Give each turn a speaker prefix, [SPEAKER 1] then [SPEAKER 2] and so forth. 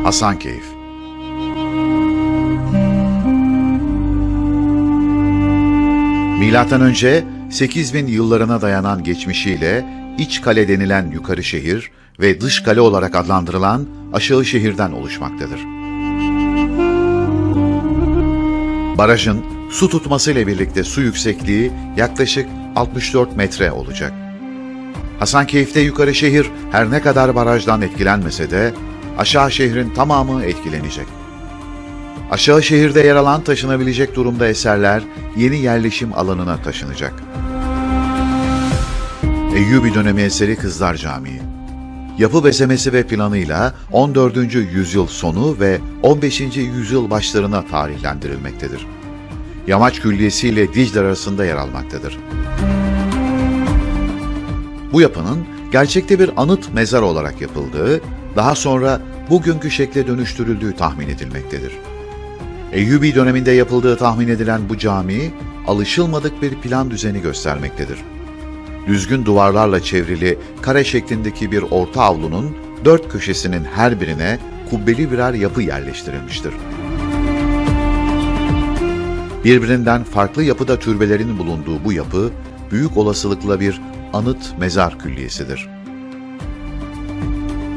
[SPEAKER 1] Hasankeyf. Milattan önce 8000 yıllarına dayanan geçmişiyle İç Kale denilen yukarı şehir ve Dış Kale olarak adlandırılan aşağı şehirden oluşmaktadır. Barajın su tutmasıyla birlikte su yüksekliği yaklaşık 64 metre olacak. Hasankeyf'te yukarı şehir her ne kadar barajdan etkilenmese de aşağı şehrin tamamı etkilenecek. Aşağı şehirde yer alan taşınabilecek durumda eserler yeni yerleşim alanına taşınacak. Eyyubi dönemi eseri Kızlar Camii. Yapı bezemesi ve planıyla 14. yüzyıl sonu ve 15. yüzyıl başlarına tarihlendirilmektedir. Yamaç Külliyesi ile Dicle arasında yer almaktadır. Bu yapının gerçekte bir anıt mezar olarak yapıldığı, daha sonra bugünkü şekle dönüştürüldüğü tahmin edilmektedir. Eyyubi döneminde yapıldığı tahmin edilen bu cami, alışılmadık bir plan düzeni göstermektedir. Düzgün duvarlarla çevrili kare şeklindeki bir orta avlunun dört köşesinin her birine kubbeli birer yapı yerleştirilmiştir. Birbirinden farklı yapıda türbelerin bulunduğu bu yapı, büyük olasılıkla bir anıt mezar külliyesidir.